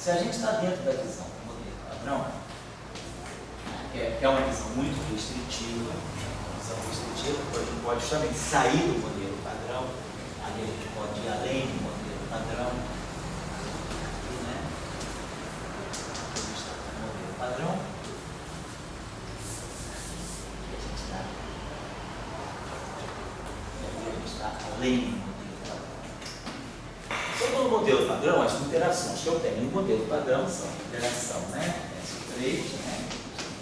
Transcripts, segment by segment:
Se a gente está dentro da visão do modelo padrão, que é uma visão muito restritiva, a gente pode justamente sair do modelo padrão, ali a gente pode ir além do modelo padrão, aqui, né? Aqui está o modelo padrão, aqui a gente está além do modelo padrão. Sobre o modelo padrão, as interações que eu tenho no modelo padrão são interação, né? S3, né?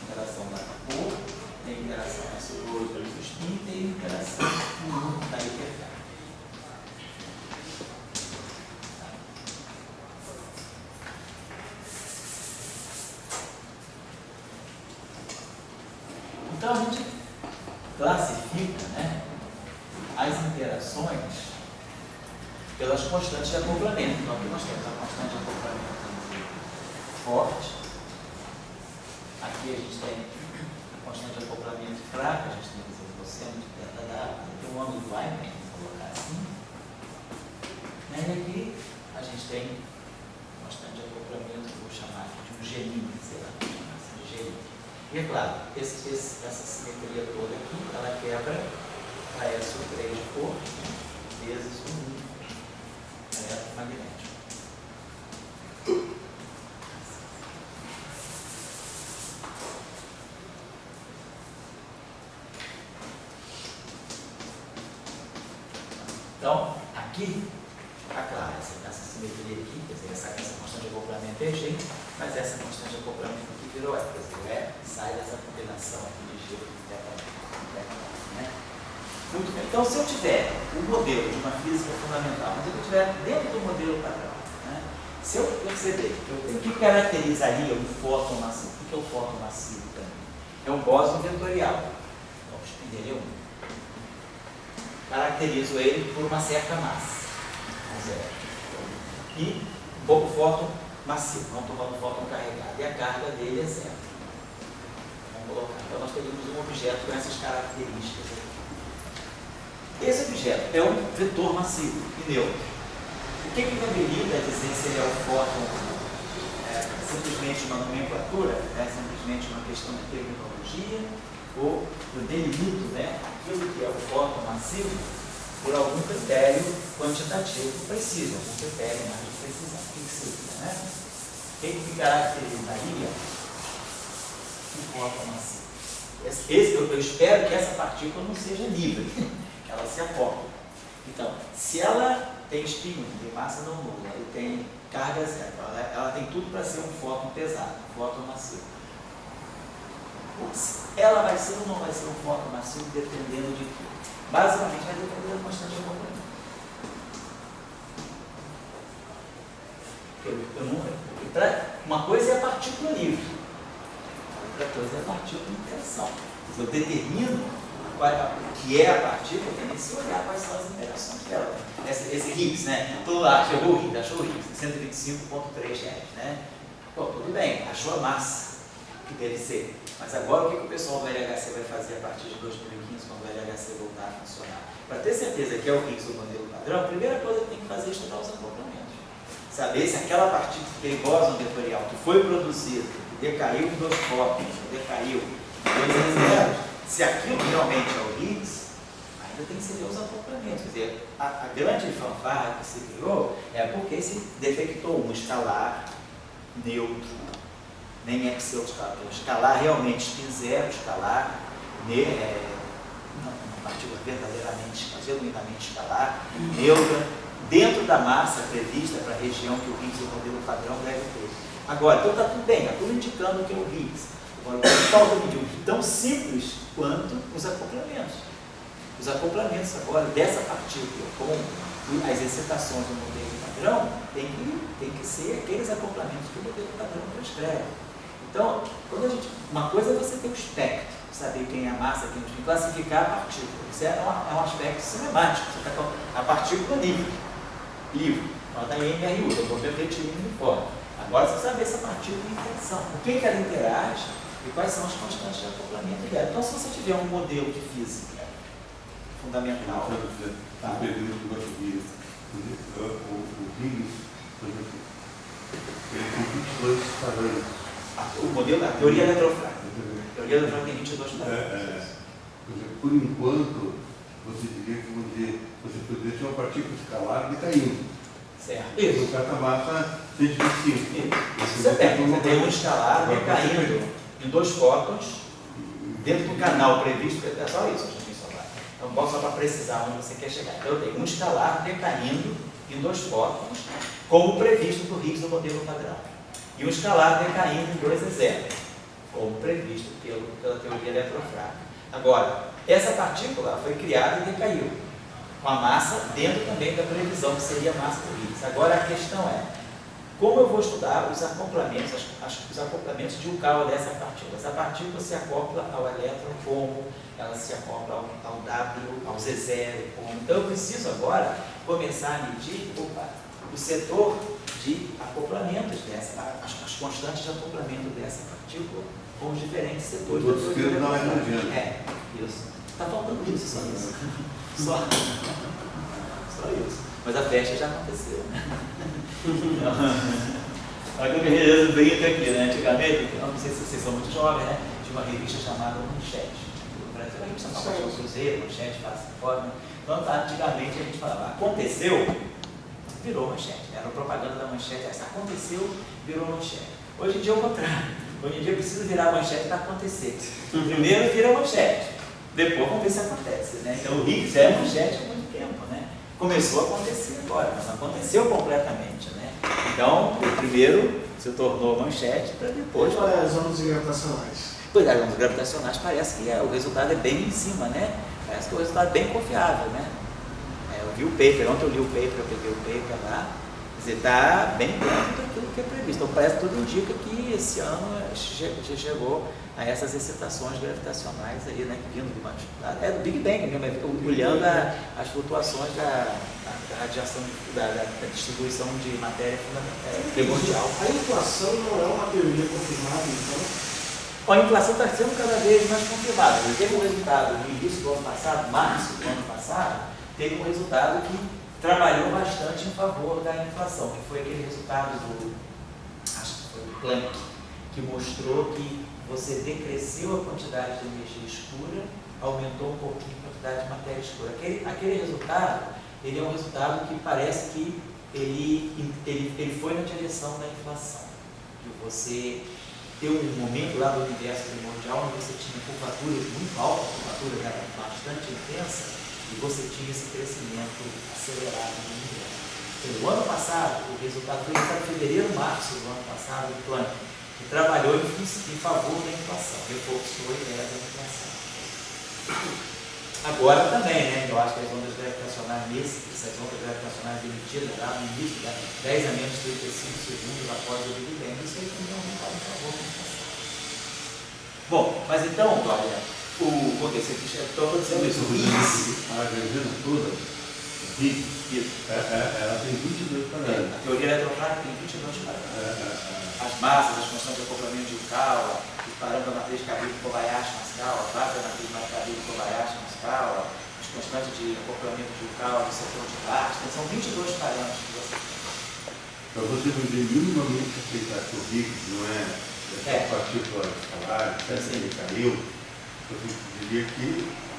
Interação da cor, tem interação S2 do spin, tem interação da hipercarga. Então a gente classifica, né, as interações pelas constantes de acoplamento. Então aqui nós temos a constante de acoplamento forte, aqui a gente tem a constante de acoplamento fraca, a gente tem que dizer cosseno de θ, tem um ângulo do Lyman, vamos colocar assim, né? E aqui a gente tem a constante de acoplamento, vou chamar de um gelinho, sei lá, vou chamar assim de gelinho. E é claro, essa simetria toda aqui, ela quebra para S3 de cor vezes o magnético. Então, aqui está clara essa simetria aqui, quer dizer, essa constante de acoplamento é G, mas essa constante de acoplamento aqui virou E, quer dizer, o E sai dessa combinação aqui de G com né? Muito bem. Então, se eu tiver um modelo de uma física fundamental, mas eu estiver dentro do modelo padrão, né? Se eu perceber que o que caracterizaria um fóton massivo, o que é o fóton massivo também? É um bóson vetorial. Então, o spin dele é 1. Caracterizo ele por uma certa massa, 0. E o fóton massivo, não estou falando fóton carregado, e a carga dele é 0. Vamos colocar. Então, nós teríamos um objeto com essas características aqui. Esse objeto é um vetor massivo e neutro. O que me habilita a dizer se ele é um fóton simplesmente uma nomenclatura, simplesmente uma questão de terminologia, ou eu delimito, né, aquilo que é o fóton massivo por algum critério quantitativo preciso, algum critério mais de precisão. O que seria, né? O que caracterizaria um fóton massivo? Eu espero que essa partícula não seja livre. Ela se acopla. Então, se ela tem spin, tem massa não nula e tem carga zero, ela tem tudo para ser um fóton pesado, um fóton massivo. Ela vai ser ou não vai ser um fóton massivo dependendo de quê? Basicamente vai depender da constante de acoplamento. Uma coisa é a partícula livre, outra coisa é a partícula de interação. Eu determino o que é a partícula, tem que se olhar quais são as interações dela. Esse Higgs, né? Todo lá, chegou o Higgs, achou o Higgs, 125,3 reais, né? Pô, tudo bem, achou a massa que deve ser. Mas agora o que o pessoal do LHC vai fazer a partir de 2015, quando o LHC voltar a funcionar? Para ter certeza que é o Higgs o modelo padrão, a primeira coisa que tem que fazer é estudar os acoplamentos. Saber se aquela partícula, aquele bóson vetorial que foi produzido, que decaiu em 2 fótons, que decaiu em 2 zeros, se aquilo realmente é o Higgs, ainda tem que se ver os acoplamentos. Quer dizer, a grande fanfarra que se criou é porque se detectou um escalar neutro, nem é pseudo-escalar. O escalar realmente spin zero, escalar, uma partícula verdadeiramente, genuinamente escalar, neutra, dentro da massa prevista para a região que o Higgs, o modelo padrão, deve ter. Agora, então está tudo bem, está tudo indicando que é o Higgs. Agora, o que falta medir tão simples quanto os acoplamentos. Os acoplamentos agora dessa partícula com as excitações do modelo padrão tem que ser aqueles acoplamentos que o modelo padrão prescreve. Então, uma coisa é você ter o espectro, saber quem é a massa, quem é o spin, classificar a partícula. Isso é um aspecto cinemático. Você está com a partícula livre. Ela está em MRU, eu vou repetir uniforme. Agora você saber essa partícula em interação. Com quem que ela interage e quais são as constantes de acoplamento dela. Então, se você tiver um modelo de física fundamental. Tá. O Higgs, por exemplo, ele tem que 22 parâmetros. O modelo, a teoria eletrofrágil. A teoria eletrofrágil tem 22 parâmetros. Por enquanto, você diria que você poderia ter uma partícula escalar decaindo. Certo. Isso. No carta-massa 125. Você tem um escalar decaindo em 2 fótons dentro do canal previsto. É só isso, gente. Então, só para precisar onde você quer chegar. Então, eu tenho um escalar decaindo em 2 fótons, como previsto por Higgs no modelo padrão. E um escalar decaindo em 2 E0, como previsto pela teoria eletrofrágil. Agora, essa partícula foi criada e decaiu, com a massa dentro também da previsão, que seria a massa do Higgs. Agora, a questão é, como eu vou estudar os acoplamentos, os acoplamentos de um carro dessa partícula? Essa partícula se acopla ao elétron como, ela se acopla ao W, ao Z0, como. Então, eu preciso agora começar a medir o setor de acoplamentos as constantes de acoplamento dessa partícula com os diferentes setores. Todos os termos não é. É, isso. Está faltando isso, só isso. Só isso. Mas a festa já aconteceu, né? Olha que eu brinco aqui, né? Antigamente, eu não sei se vocês são muito jovens, né? Tinha uma revista chamada Manchete. No Brasil, a revista chamava Cruzeiro, Manchete, Face Fora. Então, antigamente, a gente falava, aconteceu, virou manchete. Era a propaganda da manchete, essa aconteceu, virou manchete. Hoje em dia é o contrário. Hoje em dia precisa virar manchete para acontecer. Primeiro vira manchete, depois vamos ver se acontece, né? Então, o Higgs é manchete há muito tempo, né? Começou a acontecer agora, mas não aconteceu completamente, né? Então, o primeiro se tornou manchete para depois... Olha as ondas gravitacionais. Pois é, as ondas gravitacionais parece que o resultado é bem em cima, né? Parece que o resultado é bem confiável, né? Eu vi o paper, ontem eu li o paper, eu peguei o paper lá, quer dizer, está bem dentro daquilo que é previsto. Então, parece que tudo indica que esse ano já chegou a essas excitações gravitacionais aí, né, vindo de uma... É do Big Bang mesmo, olhando as flutuações da radiação, da distribuição de matéria primordial. A inflação não é uma teoria confirmada, então? A inflação está sendo cada vez mais confirmada. Teve um resultado no início do ano passado, março do ano passado, teve um resultado que trabalhou bastante em favor da inflação, que foi aquele resultado acho que foi do Planck, que mostrou que você decresceu a quantidade de energia escura, aumentou um pouquinho a quantidade de matéria escura. Aquele resultado, ele é um resultado que parece que ele foi na direção da inflação, de você ter um momento lá do universo primordial onde você tinha curvaturas muito altas, a curvatura era bastante intensa, e você tinha esse crescimento acelerado no universo. No ano passado, o resultado foi em fevereiro, março do ano passado, do Planck, que trabalhou em favor da inflação, reforçou a ideia da inflação. Agora também, né? Eu acho que as ondas gravitacionais, essas ondas gravitacionais emitidas lá no início, 10 a menos 35 segundos após o Big Bang, isso aí também aumentava em favor da inflação. Bom, mas então, olha, estou dizendo isso, A grandeza toda, ela tem 22 parâmetros. A teoria eletrofrágil tem 22 parâmetros. As massas, as constantes de acoplamento de Yukawa, os parâmetros da matriz Kabili-Kobayashi-Mascawa, a base da matriz Kabili-Kobayashi-Mascawa, as constantes de acoplamento de Yukawa do setor de Larsen, são 22 parâmetros que você tem. Para você poder minimamente aceitar que o Higgs não é essa partícula escalar, ele caiu, você diria que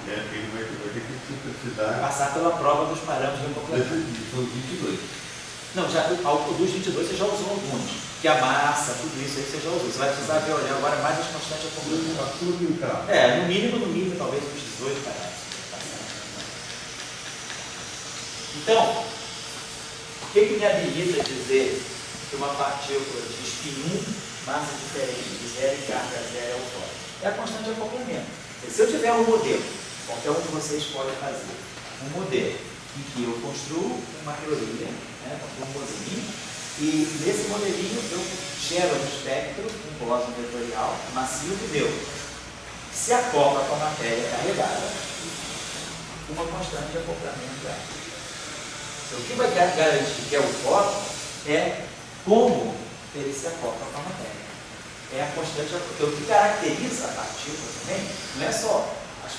ele vai ter que se precisar... Passar pela prova dos parâmetros de acoplamento. São 22. Não, dos 22 você já usou alguns. Que a massa, tudo isso aí você já usou. Você vai precisar ver olhar agora mais as constantes de acoplamento. No mínimo, talvez uns 18 parâmetros. Então, o que me habilita a dizer que uma partícula de spin 1, massa diferente, de zero e carga zero é o fora? É a constante de acoplamento. Se eu tiver um modelo, qualquer um de vocês pode fazer, um modelo em que eu construo uma teoria, um modelinho, e nesse modelinho eu gero um espectro, um bóson vetorial massivo meu, que se acopla com a matéria carregada, uma constante de acoplamento é. Então, o que vai garantir que é o fóton é como ele se acopla com a matéria. É a constante, porque o que caracteriza a partícula também não é só as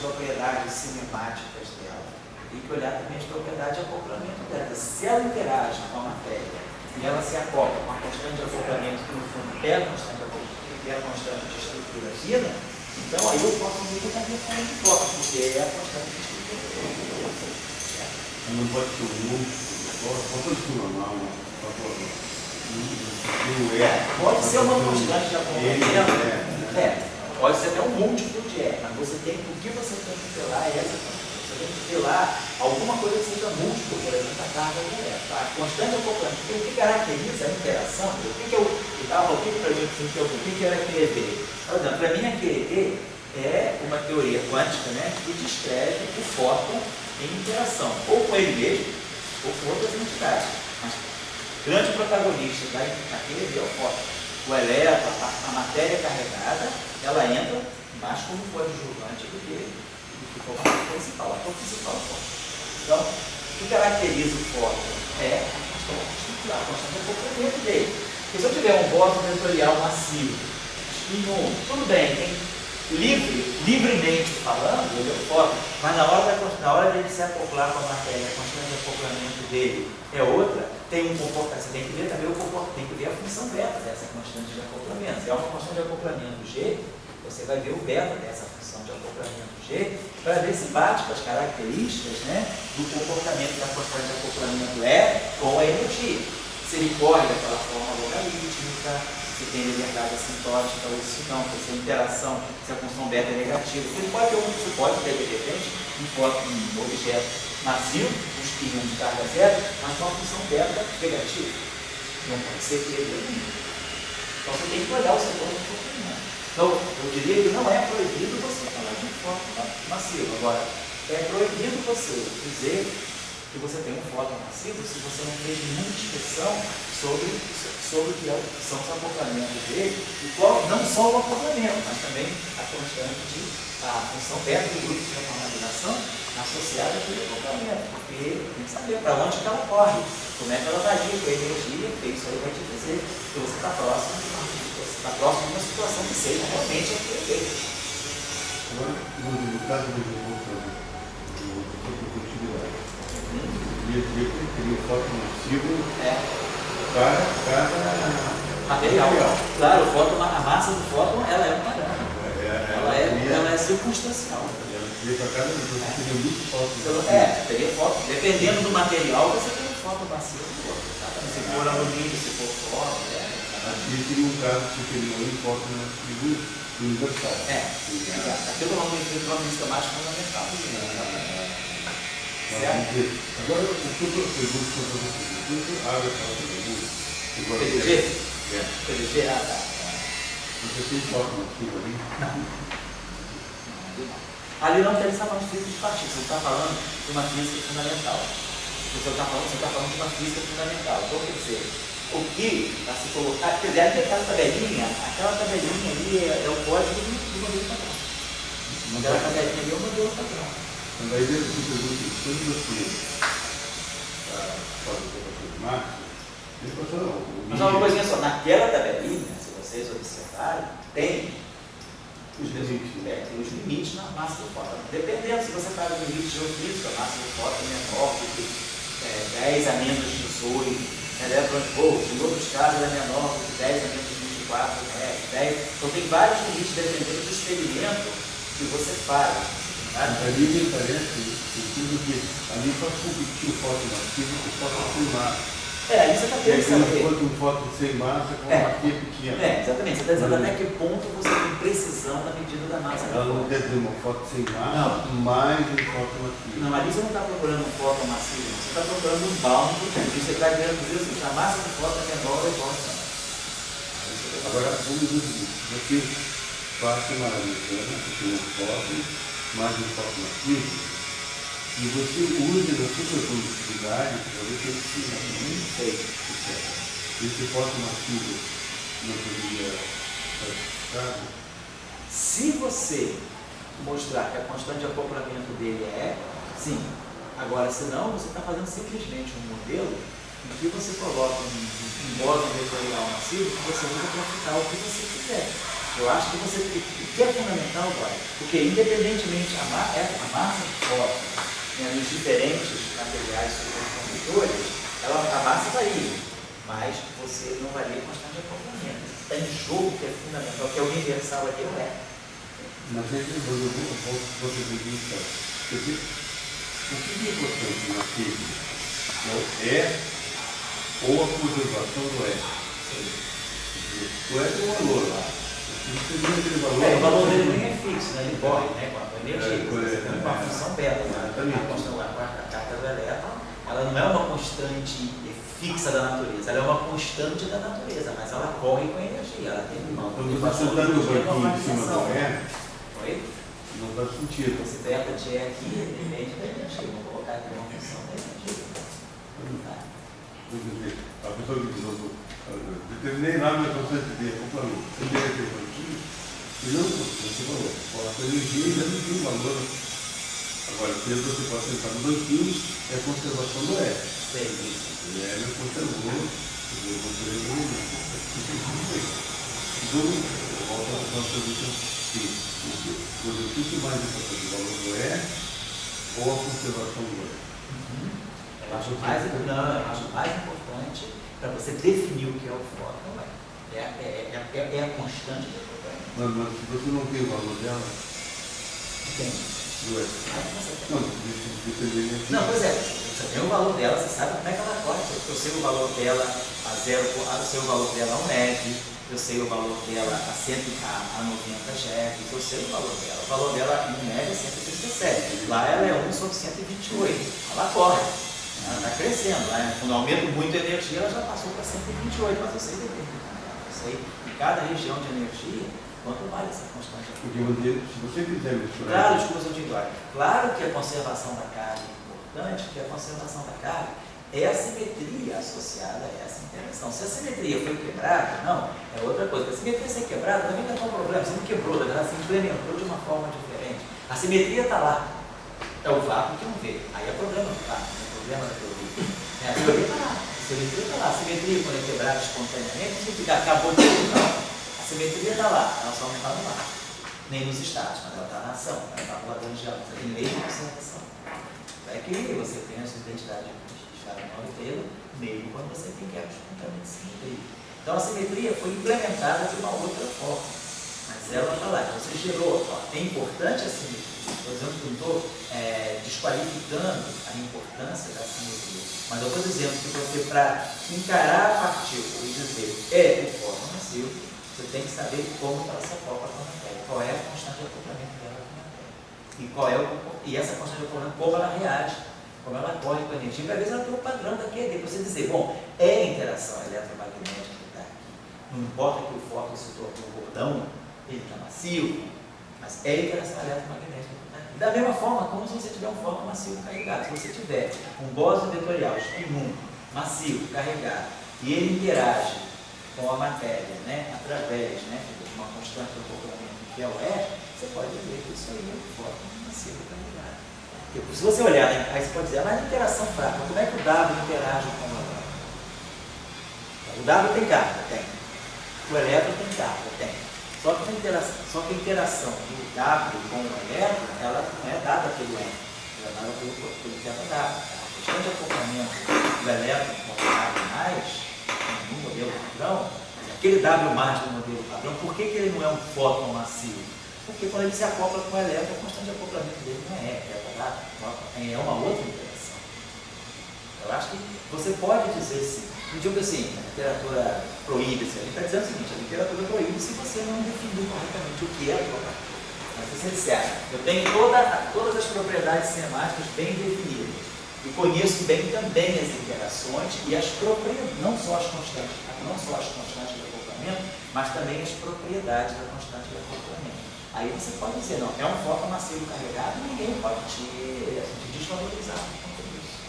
propriedades cinemáticas dela, tem que olhar também as propriedades de acoplamento dela. Se ela interage com a matéria e ela se acopla com a constante constante de acoplamento que no fundo é a constante de acoplamento, que é a constante de estrutura fina, então aí eu posso ver que está falando de foco, porque é a constante de estrutura fina. Não pode ser um múltiplo, pode ser normal, pode ser uma constante de acoplamento, pode ser até um múltiplo de E, mas você tem, o que você tem que telar é essa constante. Você tem que telar alguma coisa que seja múltiplo, por exemplo, a carga direta. A constante de acoplamento, porque o que caracteriza a interação, o que era QED? Por exemplo, para mim a QED é uma teoria quântica, né, que descreve o fóton em interação, ou com ele mesmo, ou com outras entidades. Mas o grande protagonista da QED é o fóton. O elétron, a matéria carregada, ela entra mais como coadjuvante do que o fóton principal. A fonte principal é o fóton. Então, o que caracteriza o fóton é a constante estrutural, a constante de acoplamento dele. Porque se eu tiver um bóson vetorial massivo, tudo bem, tem livremente falando, ele é o fóton, mas na hora de ele se acoplar com a matéria, a constante de acoplamento dele é outra, tem um comportamento, você tem que ver também o comportamento, tem que ver a função beta dessa constante de acoplamento. Se é uma constante de acoplamento G, você vai ver o beta dessa função de acoplamento G, para ver se bate com as características, né, do comportamento da constante de acoplamento E com a energia. Se ele corre daquela forma logarítmica, se tem liberdade assintótica ou se não, se a interação, se a função beta é negativa. Você pode ter de repente um objeto massivo, um espinho de carga zero, mas com uma função beta negativa. Não pode ser que ele. Então você tem que olhar o setor do comportamento. Então, eu diria que não é proibido você falar de um fóton massivo. Agora, é proibido você dizer que você tem um fóton massivo se você não fez nenhuma inspeção sobre o que são os acoplamentos dele, e não só o acoplamento, mas também a constante a função beta do grupo de normalização associada àquele acoplamento, porque tem que saber para onde que ela corre, como é que ela vai agir com a energia, porque isso aí vai te dizer que você está próximo de uma situação que seja realmente aquele. Agora, no caso do continuidade, teria um fóton massivo para cada material. Claro, a massa do fóton ela é um parâmetro. Ela é circunstancial. Teria para cada teria muito fóton. Teria fóton. Dependendo do material, você tem um fóton massivo do outro. Se for alumínio, se for fóton. Aqui seria um caso superior em fóton massivo universal. Aqui eu estou falando de uma física mais fundamental. Agora, o que eu pergunto para vocês, quando abre aquela pergunta, PDG? Você tem fóton massivo ali? Não. Ali não tem essa parte de física de partículas, você está falando de uma física fundamental. Você está falando de uma física fundamental. Então, quer dizer, o que está se colocar, quer dizer, aquela tabelinha ali é o código do modelo padrão. Aquela tabelinha ali é o modelo padrão. Então, daí eu te pergunto, quando você faz o professor de Marx, mas uma coisinha só, naquela tabelinha, se vocês observarem, tem os limites na massa do fóton. Dependendo, se você faz o limite geofísico, a massa do fóton é menor do que 10 a menos 18 elétron-volts, em outros casos é menor do que 10 a menos 24 10. Então tem vários limites dependendo do experimento que você faz. Ali me parece que ali faz competir o fóton massivo com o fóton sem massa. Ali você está tendo que saber. Um fóton sem massa com uma maquia pequena. Exatamente. Você está dizendo até que ponto você tem precisão na medida da massa. Ela não quer dizer uma fóton sem massa, mais um fóton massivo. Não, ali você não está procurando um fóton massivo, você está procurando um bound, e você está querendo dizer assim, a massa do fóton é menor ou igual a Agora, vamos dizer o seguinte, você faz uma análise, você tem um fóton, mais um fóton massivo, e você usa na supercondutividade para ver que ele se esse fóton massivo não poderia ser classificado? Se você mostrar que a constante de acoplamento dele é, sim. Agora, se não, você está fazendo simplesmente um modelo em que você coloca um bóson vetorial massivo que você usa para aplicar o que você quiser. Eu acho que o que é fundamental agora, porque independentemente a massa do fóton, nos diferentes materiais supercondutores, a massa varia, mas você não varia a constante de acoplamento. Está em jogo que é fundamental, que é universal aqui, não é? Mas aí eu vou te dizer então, porque o que é importante na física é ou a conservação do é. O é tem um valor lá. O valor dele nem é fixo, né? Ele corre, né? Com a energia. Tem uma função beta. A carga do elétron, ela não é uma constante fixa da natureza, ela é uma constante da natureza, mas ela corre com a energia. Ela tem uma conservação da energia. Oi? Não faz sentido. Esse beta de E aqui depende da energia. Vou colocar aqui uma função da energia. Tá? A pessoa que diz, determinei lá minha constante de acoplamento. Você tem aqui o banquinho e não você falou. Coloca a energia e já não tem um valor. Agora, se você pode sentar no banquinho, é a conservação do E. O E não conservou, eu conservei então, volta a nossa solução. O que mais importante, o valor do E ou a conservação do E? Eu acho mais importante para você definir o que é o fóton é a constante do acoplamento. Mas se você não tem o valor dela, tem. do E. Não, pois é, você tem o valor dela, você sabe como é que ela corre. Eu sei o valor dela a 0, eu sei o valor dela a 1 MeV, eu sei o valor dela a 90 GeV, eu sei o valor dela. O valor dela em 1 MeV é 137. Lá ela é 1 sobre 128. Ela corre. Ela está crescendo. Lá, quando aumenta muito a energia, ela já passou para 128, mas eu sei determinar. Eu sei em cada região de energia quanto vale essa constante. Porque se você quiser misturar. Claro, desculpa, eu digo, claro que a conservação da carga é importante, porque a conservação da carga é a simetria associada a essa interação. Se a simetria foi quebrada, não, é outra coisa. Se a simetria ser quebrada, também não é um problema. Você não quebrou, na verdade, você implementou de uma forma diferente. A simetria está lá. É o vácuo que não vê. Aí é problema do vácuo, é problema da teoria. A simetria está lá. A simetria está lá. A simetria, quando é quebrada espontaneamente, significa que acabou de não. A simetria está lá, ela só não está no ar. Nem nos estados, mas ela está na ação, ela está lagrangiana, você tem lei de conservação. É que você tem a sua identidade de estado inteiro, meio quando você tem quebra espontaneamente simetria. Então a simetria foi implementada de uma outra forma, mas ela está lá. Então você gerou, é importante a simetria. Por exemplo, não estou desqualificando a importância da simetria, mas eu estou dizendo que você, para encarar a partícula e dizer é o fóton massivo, você tem que saber como ela se acopla com a matéria, qual é a constante de acoplamento dela com a matéria, e essa constante de acoplamento, como ela reage, como ela corre com a energia, porque às vezes ela tem um padrão daquele, depois você dizer, bom, é a interação eletromagnética que está aqui, não importa que o fóton se torne um cordão, ele está macio, mas é a interação eletromagnética que está aqui. Da mesma forma, como se você tiver um fóton macio carregado, se você tiver um bóson vetorial spin 1 macio carregado, e ele interage com a matéria, né, através de uma constante de acoplamento que é o E, você pode dizer que isso aí é um fóton massivo carregado. Porque se você olhar, aí você pode dizer, mas interação fraca, como é que o W interage com o elétron? O W tem carga? Tem. O elétron tem carga? Tem. Só que a interação do W com o elétron, ela não é dada pelo E, ela é dada pelo tempo W. A constante de acoplamento do elétron com o W+, no modelo padrão, aquele W mais do modelo padrão, por que ele não é um fóton macio? Porque quando ele se acopla com o elétron, a constante de acoplamento dele não é uma outra interação. Eu acho que você pode dizer sim. Não digo assim, a literatura proíbe-se. Ele está dizendo o seguinte, a literatura proíbe se você não definir corretamente o que é acoplamento. Mas se você disser, eu tenho todas as propriedades cinemáticas bem definidas, e conheço bem também as interações e as propriedades, não só as constantes de acoplamento, mas também as propriedades da constante de acoplamento. Aí você pode dizer, não, é um fóton massivo carregado e ninguém pode te desvalorizar por conta disso.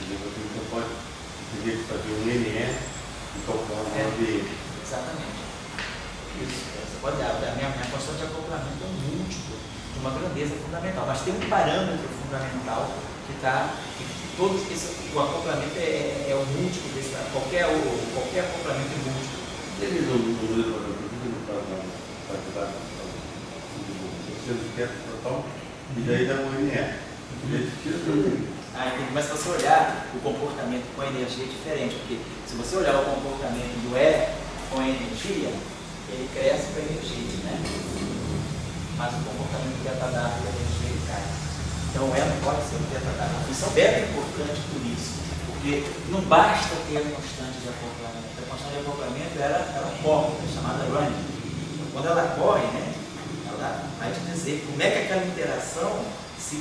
Você pode fazer um NE e calcular uma ABM. Exatamente. Isso. Você pode dar, a minha constante de acoplamento é um múltiplo de uma grandeza fundamental, mas tem um parâmetro fundamental que está, o acoplamento é o múltiplo desse, qualquer acoplamento é múltiplo. Ele não faz você quer total e daí dá um NE. Ele tira também. Mas se você olhar o comportamento com energia é diferente, porque se você olhar o comportamento do E com energia, ele cresce com a energia, né? Mas o comportamento do beta W da energia ele cai. Então o E não pode ser um beta W. A função beta é importante por isso, porque não basta ter a constante de acoplamento. A constante de acoplamento ela corre, é chamada running. Quando ela corre, né, ela vai te dizer como é que aquela interação se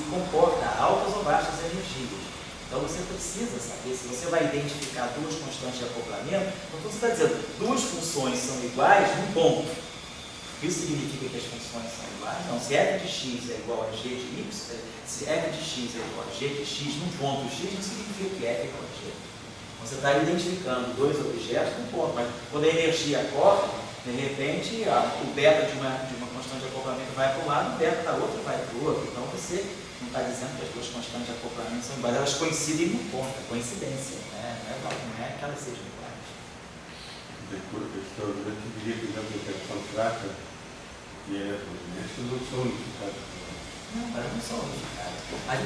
comporta a altas ou baixas energias. Então você precisa saber, se você vai identificar duas constantes de acoplamento, então você está dizendo duas funções são iguais num ponto. Isso significa que as funções são iguais? Não, se f de x é igual a g de y, se f de x é igual a g de x num ponto x, não significa que f é igual a g. Você está identificando dois objetos num ponto, mas quando a energia corre, de repente o beta de uma constante de acoplamento vai para um lado, o beta da outra vai para o outro. Então você não está dizendo que as duas constantes de acoplamento são iguais, elas coincidem num ponto, é coincidência, né? Não é que elas sejam iguais. Eu diria que a aplicação fraca e eletrodomésticos não são unificadas. Não, elas não são unificadas. Mas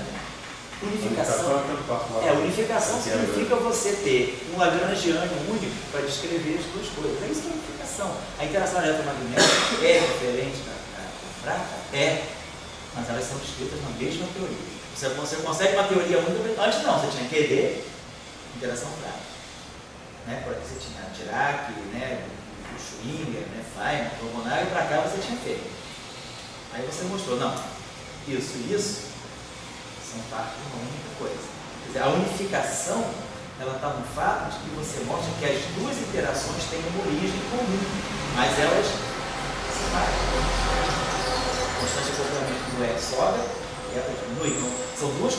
unificação significa você ter um lagrangiano único para descrever as duas coisas. É isso que é unificação. A interação eletromagnética é diferente da fraca? É. Mas elas são descritas na mesma teoria. Você consegue uma teoria única. Antes não, você tinha QD, interação fraca. Né? Por aqui você tinha Dirac, né? O Schwinger, né? Feynman, Romanar, e para cá você tinha feito. Aí você mostrou, não, isso e isso são parte de uma única coisa. Quer dizer, a unificação, ela está no fato de que você mostra que as duas interações têm uma origem comum, mas elas se separam. A constante de acoplamento do E sobe e ela diminui. Então, são duas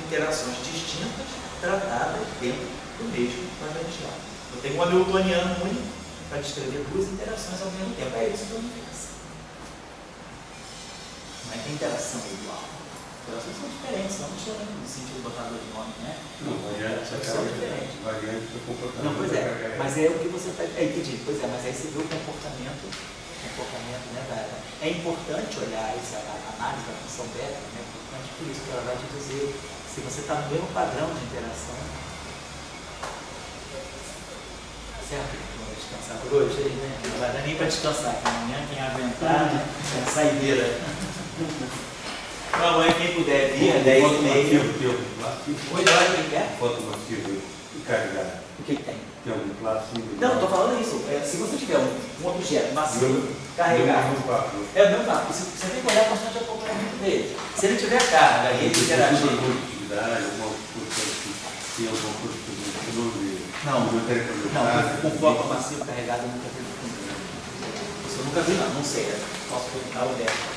interações distintas tratadas dentro do mesmo lagrangiano. Eu tenho um hamiltoniano único para descrever duas interações ao mesmo tempo. É isso que é unificação. Não é que a interação é igual. As interações são diferentes, não estou no sentido botador de nome, né? Não, variantes são diferentes. Variantes do comportamento. Não, pois é, mas é o que você está. Entendi, pois é, mas aí você vê o comportamento, né, é importante olhar essa análise da função beta, é importante por isso, que ela vai te dizer se você está no mesmo padrão de interação. Certo? Vamos descansar por hoje aí, né? Não vai dar nem para descansar, que amanhã quem aguentar, né? É a saideira. Então amanhã quem puder vir, é 10h30. Oi, olha quem quer? Foto massiva e carregada. O que tem? Tem algum plástico? Não, estou falando isso. Se você tiver um objeto massivo carregado, é o mesmo papo. Você tem que olhar bastante o acompanhamento dele. Se ele tiver carga e ele interagir. Alguma coisa que alguma coisa que não, com foco massivo carregado eu nunca vi. Isso eu nunca vi, não sei. Posso perguntar o Beto.